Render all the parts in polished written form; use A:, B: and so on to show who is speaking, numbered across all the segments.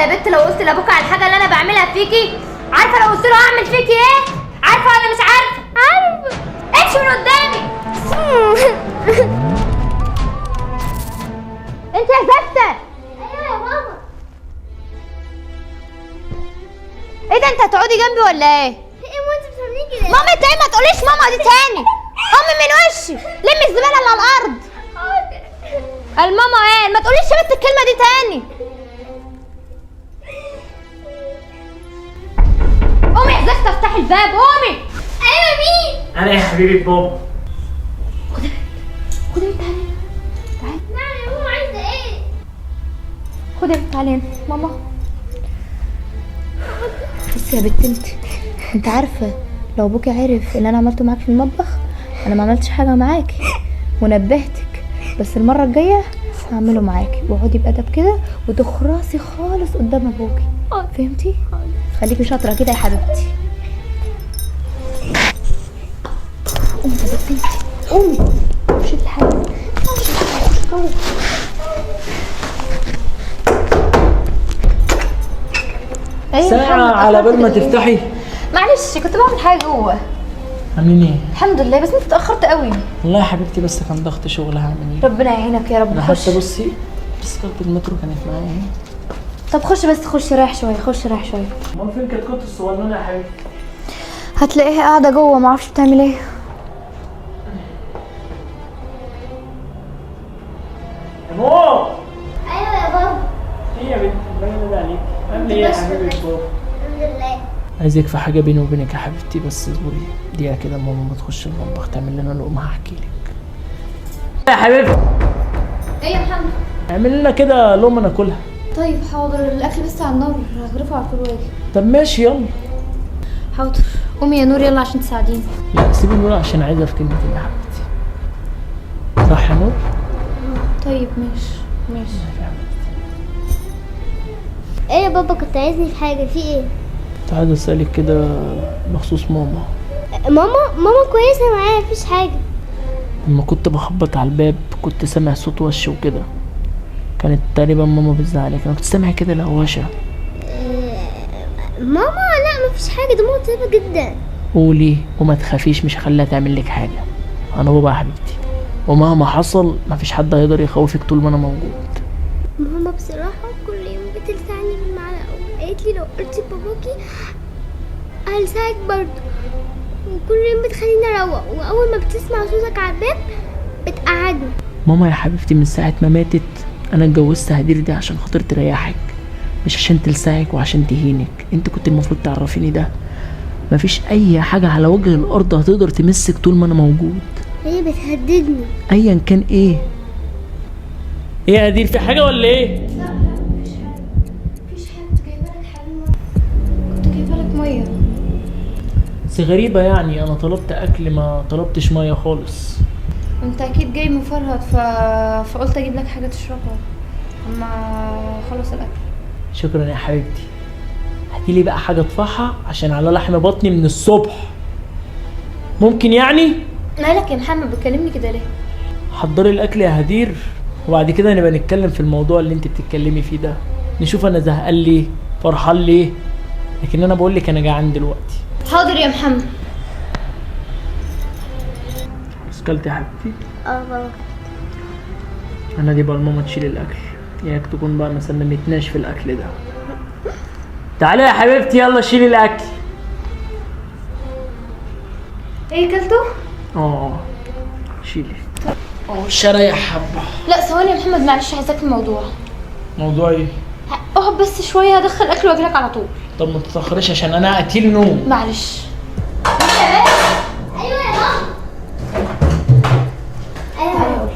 A: يا بنت لو قلت لابوك على الحاجه اللي انا بعملها فيكي؟ عارفه لو قلت له هعمل فيكي ايه؟ عارفه ولا مش عارفه؟ عارفه. امشي من قدامي. انت يا زفته.
B: ايوه يا ماما.
A: ايه ده، انت هتقعدي جنبي ولا ايه؟
B: ايه وانت بتعملي كده؟
A: ماما انت ايه؟ ما تقوليش ماما دي تاني. قومي من وشي، لمي الزباله اللي على الارض. الماما ايه؟ ما تقوليش بس الكلمه دي تاني. قومي يا زفته افتحي الباب، قومي.
B: ايوه مين؟
C: انا يا حبيبي بابا.
A: خدي انت تعالي. تعالي.
B: نعم يا ماما، عايزه ايه؟
A: خدي انت تعالي هنا ماما. بصي يا بنت انت عارفه لو ابوكي عرف اللي انا عملته معاك في المطبخ، انا ما عملتش حاجه معاكي ونبهتك، بس المره الجايه هعمله معاكي، واقعدي بادب كده وتخرسي خالص قدام ابوكي. فهمتي؟ خليكي شاطره كده يا حبيبتي. قومي يا بنتي قومي. شيلي الحاجه.
C: ساعة على بال ما تفتحي.
A: معلش كنت بعمل حاجه جوه.
C: عاملين ايه؟
A: الحمد لله، بس انت اتاخرت قوي.
C: والله يا حبيبتي بس كان ضغط شغل، هعمل ايه؟
A: ربنا يعينك يا رب.
C: انا
A: خش.
C: حتى بصي تذكرة المترو كانت معايا اهي.
A: طب خش بس، خش رايح شويه، خش رايح شويه.
C: امال فين كانت الصغنونه يا حبيبتي؟
A: هتلاقيها قاعده جوه، ما اعرفش بتعمل ايه.
C: يا ماما.
B: ايوه يا بابا.
C: ايه يا بنت؟ باين ده عليك. عامل ايه يا حبيبي بابا؟
B: الحمد لله.
C: عايزك في حاجه بيني وبينك يا حبيبتي، بس اصبري دقيقه كده ماما ما تخش المطبخ تعمل لنا لقمه هحكي لك. يا حبيبتي
A: ايه يا محمد؟
C: اعمل لنا كده لقمه ناكلها.
A: طيب حاضر، الاكل بس على النار، هغرفه على طول واجي.
C: طب ماشي يلا.
A: حاضر. قومي يا نور يلا عشان تساعديني.
C: لا سيبي نور عشان عايزه في كلمتين يا حبيبتي. صح يا نور؟
A: طيب ماشي.
B: ايه يا بابا، كنت عايزني في حاجه؟ في ايه؟
C: كنت عايز اسالك كده بخصوص ماما.
B: ماما كويسه معايا، مفيش حاجه.
C: لما كنت بخبط على الباب كنت سامع صوت وش وكده، كانت تقريبا ماما بتزعلك. انا كنت سامع كده لهوشه.
B: ماما لا مفيش حاجه، ده ماما طيبه جدا.
C: قولي وما تخافيش، مش هخليها تعمل لك حاجه. انا بابا يا حبيبتي، ومهما حصل مفيش حد هيقدر يخوفك طول ما انا موجود.
B: ماما بصراحه كل يوم بتلسعني بالمعلقه، قالت لي لو قلتي لباباكي هلسعك برضه، وكل يوم بتخليني اروق، واول ما بتسمع صوتك على الباب بتقعدني.
C: ماما يا حبيبتي من ساعه ما ماتت انا اتجوزت هدير دي عشان خاطر تريحك، مش عشان تلسعك وعشان تهينك. انت كنت المفروض تعرفيني ده. مفيش اي حاجه على وجه الارض هتقدر تمسك طول ما انا موجود.
B: هي بتهددني.
C: ايا كان ايه يا هدير، في حاجه ولا ايه؟
A: لا مفيش حاجه، كنت جايبه لك حلوه، كنت جايبه لك ميه.
C: بس غريبه يعني، انا طلبت اكل ما طلبتش ميه خالص.
A: انت اكيد جاي مفرهد فقلت اجيب لك حاجه تشربها اما خلص الاكل.
C: شكرا يا حبيبتي. هاتيلي بقى حاجه اطفحها عشان على لحم بطني من الصبح. ممكن يعني؟
A: مالك يا محمد بتكلمني كده ليه؟
C: حضري الاكل يا هدير، وبعد كده نبقى نتكلم في الموضوع اللي انت بتتكلمي فيه ده، نشوف انا زهقان ليه فرحان ليه، لكن انا بقول لك انا جعان دلوقتي.
A: حاضر يا محمد.
C: اسكلت يا حبيبتي؟
B: بابا.
C: انا دي بقى لماما تشيل الاكل، ياك تكون بقى ما سلمتناش في الاكل ده. تعالي يا حبيبتي يلا شيلي الاكل.
A: ايه كلته؟
C: شيلي. شرايح حبه.
A: لا ثواني يا محمد معلش، عايزاك في موضوع.
C: موضوع ايه؟
A: اقعد بس شويه، هدخل اكل واجيلك على طول.
C: طب ما تتاخريش عشان انا قتيل نوم.
A: معلش.
B: ايوه يا ماما.
A: تعالي اقول لك.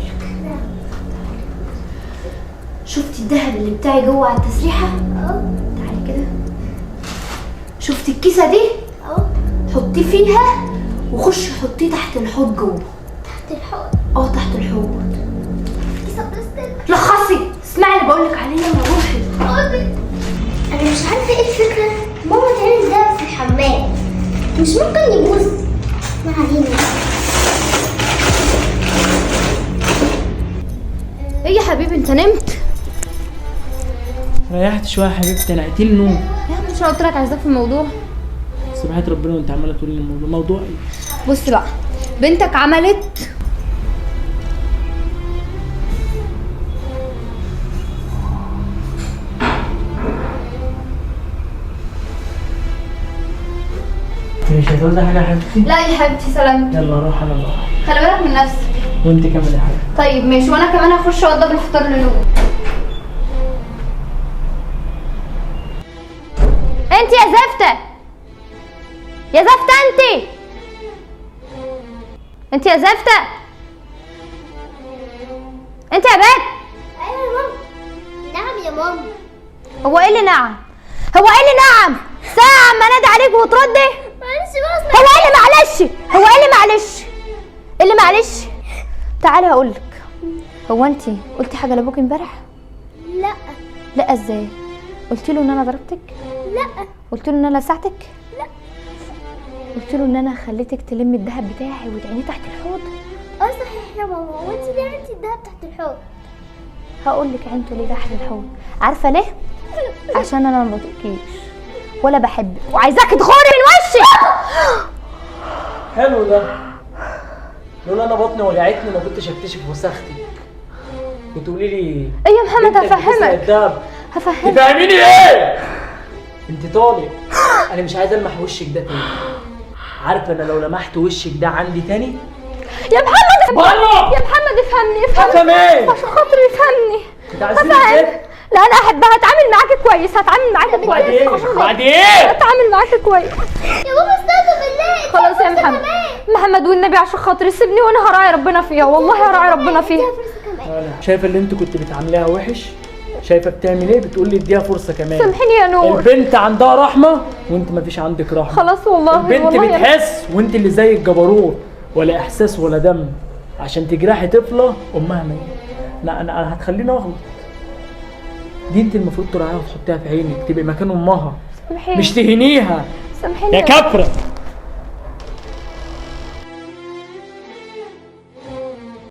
A: شفتي الذهب اللي بتاعي جوه على التسريحه؟ تعالي كده. شفتي الكيسه دي؟ حطيه فيها وخشي حطيه تحت الحوض جوه.
B: تحت الحوض؟
A: تحت الحوض.
B: كيسه بلاستيك؟
A: لخصي، اسمعي اللي بقولك عليه لما روحي.
B: انا مش عارفه ايه الفكره، ماما تعمل ده في الحمام، مش ممكن يبوظ. ما علينا.
A: ايه يا حبيبي انت نمت؟
C: انا ريحت شويه يا حبيبتي، انا قتيل نوم.
A: يا عم مش انا قلت لك عايزاك في الموضوع؟
C: سبحان ربنا وانت عماله تقولي لي الموضوع موضوع ايه؟
A: بص بقى، بنتك عملت
C: مش هتقول حاجه يا حبيبتي؟
A: لا يا حبيبتي سلامتك.
C: يلا روح انا بقى.
A: خلي بالك من نفسك.
C: وانت كمان يا حبيبتي.
A: طيب ماشي، وانا كمان هخش اوضب الفطار لنور. انت يا زفته، يا زفته انت يا زفته، انت يا بنت.
B: ايوه يا ماما. نعم يا ماما.
A: هو ايه اللي نعم؟ هو ايه اللي نعم؟ ساعة ما نادي عليك وتردي؟
B: معلش بقى.
A: هو ايه اللي معلش؟ هو ايه اللي معلش؟ اللي معلش؟ تعالي هقولك. هو انت قلتي حاجة لابوك امبارح؟
B: لا.
A: لا ازاي؟ قلت له ان انا ضربتك؟
B: لا.
A: قلت له ان انا لسعتك؟
B: لا.
A: قلت له ان انا خليتك تلمي الذهب بتاعي وتعينيه تحت الحوض؟
B: اه صحيح يا ماما، وانت ليه عملتي الدهب تحت الحوض؟
A: هقول لك عينته ليه تحت الحوض. عارفه ليه؟ عشان انا ما بطيقكيش ولا بحبك وعايزاك تغوري من وشي.
C: حلو ده. لولا انا بطني وجعتني ما كنتش اكتشف وسختك. وتقولي لي
A: ايه يا محمد؟
C: بنتك بتسرق
A: هفهمك
C: الدهب.
A: هفهمك.
C: تفهميني ايه؟ انت طالق. انا مش عايز المح وشك ده تاني. عارفه انا لو لمحت وشك ده عندي تاني.
A: يا محمد
C: والله
A: يا محمد افهمني
C: افهم ايه؟
A: عشان خاطري افهمني.
C: انت عايزين
A: افهم.
C: ايه؟
A: لا انا احبها، هتعامل معاكي كويس، هتعامل معاكي كويس.
C: بعد ايه؟
A: عشان
C: بعد ايه؟
A: هتعامل معاكي كويس.
B: يا ماما استاذة بالله.
A: خلاص يا محمد. محمد والنبي عشان خاطري سيبني وانا هراعي ربنا فيها، والله هراعي ربنا فيها.
C: شايفه اللي انت كنت بتعامليها وحش؟ شايفه بتعمل ايه؟ بتقول لي اديها فرصه كمان.
A: سامحيني يا نور.
C: البنت عندها رحمه وانت مفيش عندك رحمه.
A: خلاص والله.
C: البنت
A: والله يا
C: بتحس وانت اللي زي الجبروت، ولا احساس ولا دم عشان تجرحي طفله امها ميت. لا انا هتخليني اغلط. دي انت المفروض تراعيها وتحطيها في عينك، تبقي مكان امها
A: سامحيني.
C: مش تهينيها
A: سامحيني
C: يا كفره.